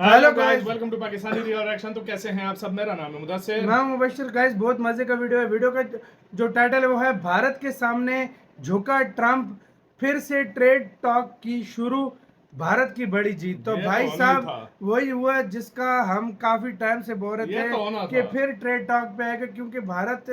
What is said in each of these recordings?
Hello guys, welcome to Pakistani real reaction. तो कैसे हैं आप सब? मेरा नाम है मुदस्सिर, मैं मुबशिर। गाइस बहुत मजे का वीडियो है। वीडियो का जो टाइटल है वो है भारत के सामने झुका ट्रंप, फिर से ट्रेड टॉक की शुरू, भारत की बड़ी जीत। तो भाई साहब वही हुआ जिसका हम काफी टाइम से बोल रहे थे कि फिर ट्रेड टॉक पे आएगा, क्योंकि भारत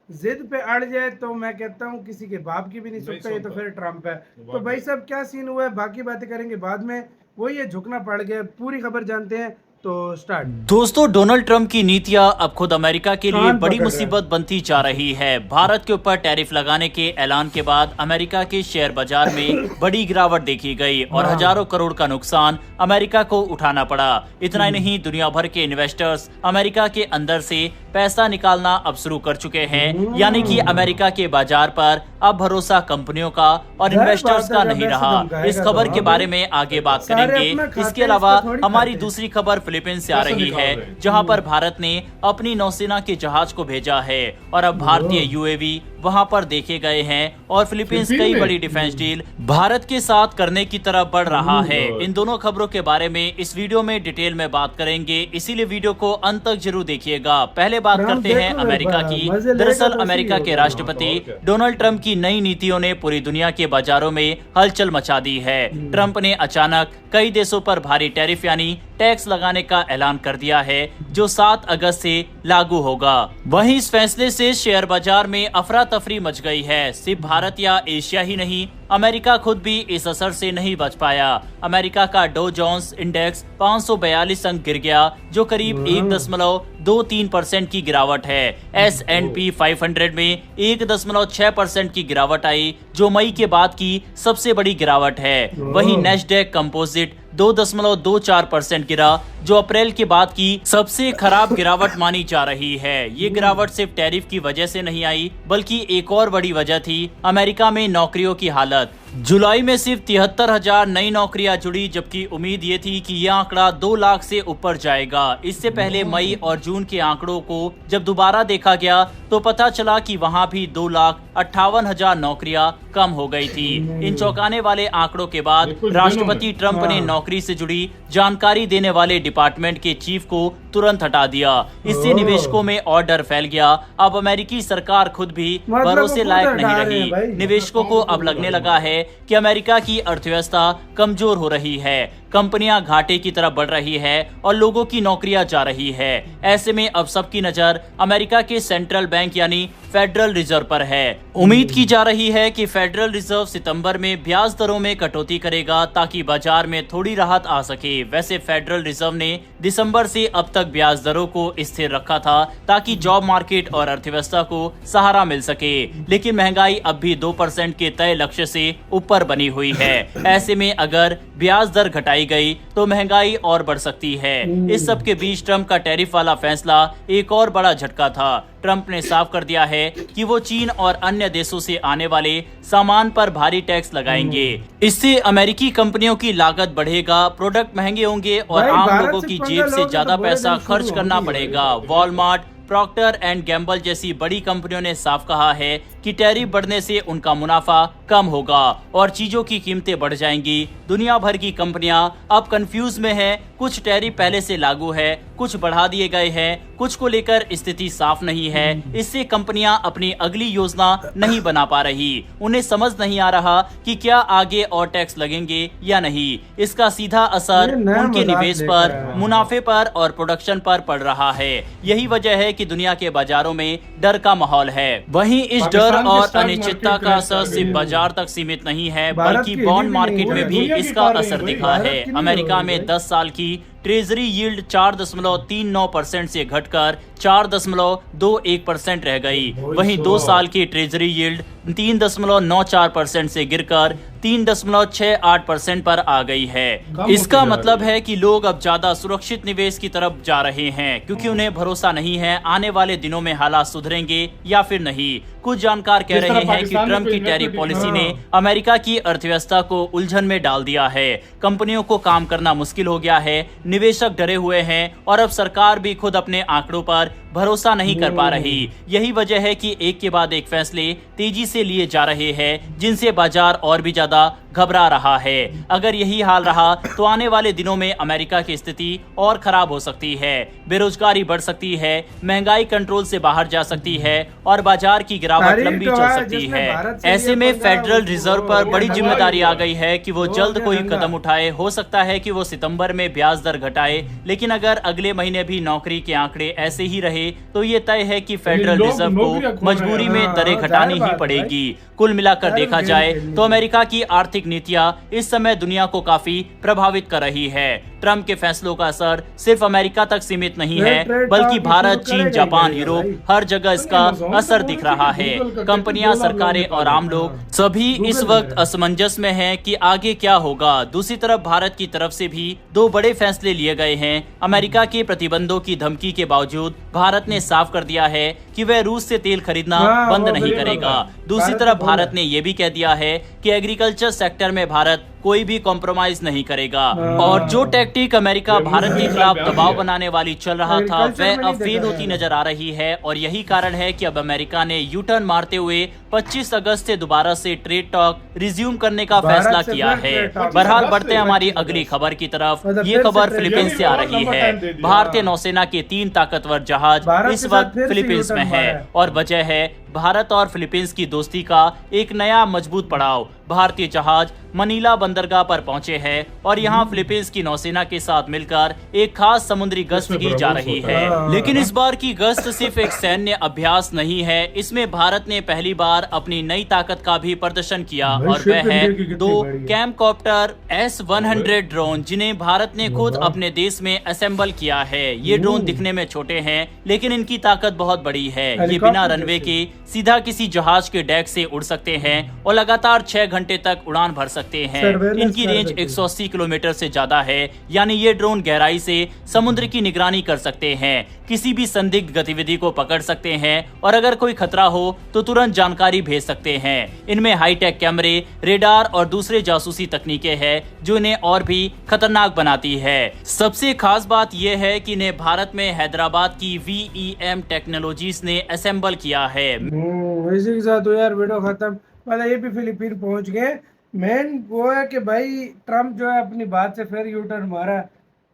जिद पे अड़ जाए तो मैं कहता हूँ किसी के बाप की भी नहीं सुनता। ये तो फिर ट्रंप है। तो भाई साहब क्या सीन हुआ है बाकी बातें करेंगे बाद में। वही है, झुकना पड़ गया। पूरी खबर जानते हैं तो स्टार्ट। दोस्तों, डोनाल्ड ट्रंप की नीतियां अब खुद अमेरिका के लिए बड़ी मुसीबत बनती जा रही है। भारत के ऊपर टैरिफ लगाने के ऐलान के बाद अमेरिका के शेयर बाजार में बड़ी गिरावट देखी गई और हजारों करोड़ का नुकसान अमेरिका को उठाना पड़ा। इतना ही नहीं, दुनिया भर के इन्वेस्टर्स अमेरिका के अंदर से पैसा निकालना अब शुरू कर चुके हैं। यानी कि अमेरिका के बाजार पर अब भरोसा कंपनियों का और इन्वेस्टर्स का नहीं रहा। इस खबर के बारे में आगे बात करेंगे। इसके अलावा हमारी दूसरी खबर फिलीपींस से आ रही है, जहां पर भारत ने अपनी नौसेना के जहाज को भेजा है और अब भारतीय यूएवी वहां पर देखे गए हैं और फिलीपींस कई बड़ी डिफेंस डील भारत के साथ करने की तरफ बढ़ रहा है। इन दोनों खबरों के बारे में इस वीडियो में डिटेल में बात करेंगे, इसीलिए वीडियो को अंत तक जरूर देखिएगा। पहले बात करते हैं अमेरिका की। दरअसल अमेरिका के राष्ट्रपति डोनाल्ड ट्रंप की नई नीतियों ने पूरी दुनिया के बाजारों में हलचल मचा दी है। ट्रंप ने अचानक कई देशों पर भारी टैरिफ यानी टैक्स लगाने का ऐलान कर दिया है, जो 7 अगस्त से लागू होगा। वहीं इस फैसले से शेयर बाजार में अफरा तफरी मच गई है। सिर्फ भारत या एशिया ही नहीं, अमेरिका खुद भी इस असर से नहीं बच पाया। अमेरिका का डो जोन्स इंडेक्स 542 अंक गिर गया, जो करीब 1.23% की गिरावट है। S&P 500 में 1.6% की गिरावट आई, जो मई के बाद की सबसे बड़ी गिरावट है। वहीं नेस्डैक कंपोजिट 2.24% गिरा, जो अप्रैल के बाद की सबसे खराब गिरावट मानी जा रही है। ये गिरावट सिर्फ टैरिफ की वजह से नहीं आई, बल्कि एक और बड़ी वजह थी अमेरिका में नौकरियों की हालत। जुलाई में सिर्फ 73,000 नई नौकरियां जुड़ी, जबकि उम्मीद ये थी कि यह आंकड़ा 2 लाख से ऊपर जाएगा। इससे पहले मई और जून के आंकड़ों को जब दोबारा देखा गया तो पता चला कि वहां भी 2,58,000 नौकरियां कम हो गई थी। इन चौंकाने वाले आंकड़ों के बाद राष्ट्रपति ट्रंप ने नौकरी से जुड़ी जानकारी देने वाले डिपार्टमेंट के चीफ को तुरंत हटा दिया। इससे निवेशकों में और डर फैल गया। अब अमेरिकी सरकार खुद भी भरोसे लायक नहीं रही। निवेशकों को अब लगने लगा है कि अमेरिका की अर्थव्यवस्था कमजोर हो रही है, कंपनियां घाटे की तरफ बढ़ रही है और लोगों की नौकरियां जा रही है। ऐसे में अब सबकी नजर अमेरिका के सेंट्रल बैंक यानी फेडरल रिजर्व पर है। उम्मीद की जा रही है कि फेडरल रिजर्व सितंबर में ब्याज दरों में कटौती करेगा, ताकि बाजार में थोड़ी राहत आ सके। वैसे फेडरल रिजर्व ने दिसंबर से अब तक ब्याज दरों को स्थिर रखा था, ताकि जॉब मार्केट और अर्थव्यवस्था को सहारा मिल सके। लेकिन महंगाई अब भी 2% के तय लक्ष्य से ऊपर बनी हुई है। ऐसे में अगर ब्याज दर घटाई गई तो महंगाई और बढ़ सकती है। इस सब के बीच ट्रंप का टैरिफ वाला फैसला एक और बड़ा झटका था। ट्रंप ने साफ कर दिया है कि वो चीन और अन्य देशों से आने वाले सामान पर भारी टैक्स लगाएंगे। इससे अमेरिकी कंपनियों की लागत बढ़ेगा, प्रोडक्ट महंगे होंगे और आम लोगों की जेब से ज्यादा पैसा खर्च करना पड़ेगा। वॉलमार्ट, प्रॉक्टर एंड गैम्बल जैसी बड़ी कंपनियों ने साफ कहा है कि टैरिफ बढ़ने से उनका मुनाफा कम होगा और चीजों की कीमतें बढ़ जाएंगी। दुनिया भर की कंपनियां अब कंफ्यूज में हैं। कुछ टैरिफ पहले से लागू है, कुछ बढ़ा दिए गए हैं, कुछ को लेकर स्थिति साफ नहीं है। इससे कंपनियां अपनी अगली योजना नहीं बना पा रही। उन्हें समझ नहीं आ रहा कि क्या आगे और टैक्स लगेंगे या नहीं। इसका सीधा असर उनके निवेश पर, मुनाफे पर और प्रोडक्शन पर पड़ रहा है। यही वजह है कि दुनिया के बाजारों में डर का माहौल है। वहीं इस डर और अनिश्चितता का असर सिर्फ बाजार तक सीमित नहीं है, बल्कि बॉन्ड मार्केट में भी इसका असर दिखा है। अमेरिका में 10 साल की ट्रेजरी यील्ड 4.39% से घटकर 4.21% रह गई। वहीं 2 साल की ट्रेजरी यील्ड 3.94% से गिरकर 3.68% पर आ गई है। इसका मतलब है कि लोग अब ज्यादा सुरक्षित निवेश की तरफ जा रहे हैं, क्योंकि उन्हें भरोसा नहीं है आने वाले दिनों में हालात सुधरेंगे या फिर नहीं। कुछ जानकार कह रहे हैं कि ट्रंप की टैरिफ पॉलिसी ने अमेरिका की अर्थव्यवस्था को उलझन में डाल दिया है। कंपनियों को काम करना मुश्किल हो गया है, निवेशक डरे हुए हैं और अब सरकार भी खुद अपने आंकड़ों पर भरोसा नहीं कर पा रही। यही वजह है कि एक के बाद एक फैसले तेजी से लिए जा रहे हैं, जिनसे बाजार और भी ज्यादा घबरा रहा है। अगर यही हाल रहा तो आने वाले दिनों में अमेरिका की स्थिति और खराब हो सकती है, बेरोजगारी बढ़ सकती है, महंगाई कंट्रोल से बाहर जा सकती है और बाजार की गिरावट लंबी चल सकती है। ऐसे में फेडरल रिजर्व पर बड़ी जिम्मेदारी आ गई है कि वो जल्द कोई कदम उठाए। हो सकता है कि वो सितंबर में ब्याज दर घटाए, लेकिन अगर अगले महीने भी नौकरी के आंकड़े ऐसे ही रहे तो ये तय है कि फेडरल रिजर्व को मजबूरी में दरें घटानी ही पड़ेगी। कुल मिलाकर देखा जाए तो अमेरिका की आर्थिक नीतियां इस समय दुनिया को काफी प्रभावित कर रही है। ट्रंप के फैसलों का असर सिर्फ अमेरिका तक सीमित नहीं है, बल्कि भारत, चीन, जापान, यूरोप, हर जगह इसका असर दिख रहा है। कंपनियां, सरकारें और आम लोग सभी इस वक्त असमंजस में हैं कि आगे क्या होगा। दूसरी तरफ भारत की तरफ से भी दो बड़े फैसले लिए गए हैं। अमेरिका के प्रतिबंधों की धमकी के बावजूद भारत ने साफ कर दिया है कि वह रूस से तेल खरीदना बंद नहीं करेगा। दूसरी तरफ भारत ने यह भी कह दिया है कि एग्रीकल्चर सेक्टर में भारत कोई भी कॉम्प्रोमाइज नहीं करेगा। और जो टैक्टिक अमेरिका भारत के खिलाफ दबाव बनाने वाली चल रहा था, वह अब फेल होती नजर आ रही है। और यही कारण है कि अब अमेरिका ने यू टर्न मारते हुए 25 अगस्त से दोबारा से ट्रेड टॉक रिज्यूम करने का फैसला किया है। बहरहाल बढ़ते हैं हमारी अगली खबर की तरफ। ये खबर फिलीपींस से आ रही है। भारतीय नौसेना के 3 ताकतवर जहाज इस वक्त फिलीपींस में है और वजह है भारत और फिलीपींस की दोस्ती का एक नया मजबूत पड़ाव। भारतीय जहाज मनीला बंदरगाह पर पहुंचे हैं और यहां फिलीपींस की नौसेना के साथ मिलकर एक खास समुद्री गश्त की जा रही है। लेकिन इस बार की गश्त सिर्फ एक सैन्य अभ्यास नहीं है, इसमें भारत ने पहली बार अपनी नई ताकत का भी प्रदर्शन किया और वह है 2 कैमकॉप्टर S-100 ड्रोन, जिन्हें भारत ने खुद अपने देश में असेंबल किया है। ये ड्रोन दिखने में छोटे हैं, लेकिन इनकी ताकत बहुत बड़ी है। ये बिना रनवे के सीधा किसी जहाज के डेक से उड़ सकते हैं और लगातार 6 घंटे तक उड़ान भर सकते हैं। इनकी रेंज 180 किलोमीटर से ज्यादा है, यानी ये ड्रोन गहराई से समुद्र की निगरानी कर सकते हैं, किसी भी संदिग्ध गतिविधि को पकड़ सकते हैं और अगर कोई खतरा हो तो तुरंत जानकारी भेज सकते हैं। इनमें हाईटेक कैमरे, रेडार और दूसरे जासूसी तकनीकें हैं जो इन्हें और भी खतरनाक बनाती है। सबसे खास बात यह है कि इन्हें भारत में हैदराबाद की VEM टेक्नोलॉजीज ने असेंबल किया है। इसी के साथ यार वीडियो खत्म। मतलब ये भी फिलीपीन पहुंच गए। मेन वो है कि भाई ट्रम्प जो है अपनी बात से फिर यू टर्न मारा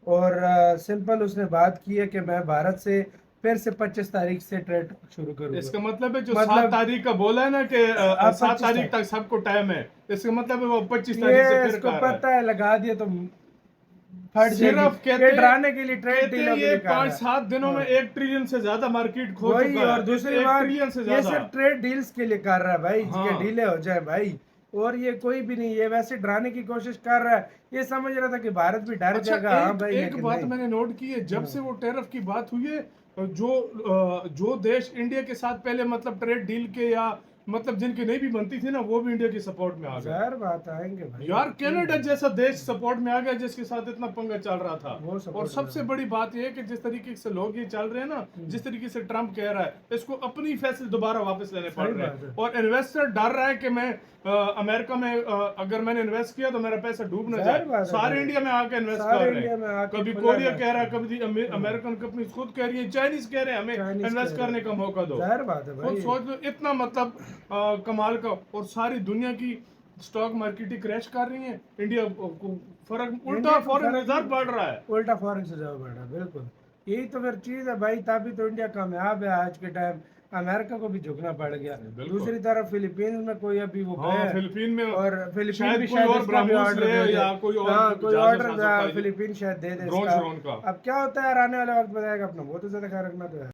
और सिंपल उसने बात की है कि मैं भारत से फिर से 25 तारीख से ट्रेड शुरू करूंगा। इसका मतलब है जो 7 तारीख का बोला है ना कि 7 तारीख तक सबको टाइम है, इसका मतलब है वो 25 तारीख से फिर इसको पता है, लगा दिया तो फट सिर्फ कहते डराने के लिए ट्रेड डील ये 5-7 दिनों में 1 ट्रिलियन से ज्यादा मार्केट खो चुका है। और दूसरी बात ये सिर्फ ट्रेड डील्स के लिए कर रहा है भाई, जिसके डीले हो जाए भाई। और ये कोई भी नहीं, ये वैसे डराने की कोशिश कर रहा है। ये समझ रहा था कि भारत भी डर जाएगा। हाँ भाई, एक बात मैंने नोट की है, जब से वो टैरिफ की बात हुई है, जो देश इंडिया के साथ पहले मतलब ट्रेड डील के या मतलब जिनकी नहीं भी बनती थी ना, वो भी इंडिया की सपोर्ट में आ गए। बात आएंगे भाई। यार कनाडा जैसा देश सपोर्ट में आ गया जिसके साथ इतना पंगा चल रहा था। और सबसे बड़ी बात यह है कि जिस तरीके से लोग ये चल रहे हैं ना, जिस तरीके से ट्रम्प कह रहा है, इसको अपनी फैसले दोबारा वापस लेने पड़ रहे हैं। और इन्वेस्टर डर रहा है कि मैं अमेरिका में अगर मैंने इन्वेस्ट किया तो मेरा पैसा डूब न जाए। सारे इंडिया में आके इन्वेस्ट कर रहे हैं। कभी कोरिया कह रहा है, कभी अमेरिकन कंपनी खुद कह रही है, चाइनीज कह रहे हैं हमें इन्वेस्ट करने का मौका दो। सोच लो इतना मतलब कमाल का। और सारी दुनिया की स्टॉक मार्केट ही क्रैश कर रही है, इंडिया को फर्क उल्टा फॉरेन रिजर्व बढ़ रहा है, उल्टा फॉरेन रिजर्व बढ़ रहा है। बिल्कुल यही तो फिर चीज है भाई, तभी तो इंडिया कामयाब है आज के टाइम। अमेरिका को भी झुकना पड़ गया। दूसरी तरफ फिलीपींस में कोई अभी वो फिलीपीन में और फिलीपीन भी शायद इसका भी ऑर्डर या कोई ऑर्डर फिलीपीन शायद दे दे इसका। अब क्या होता है यार, आने वाले वक्त बताएगा। अपना बहुत ज्यादा ख्याल रखना तो है।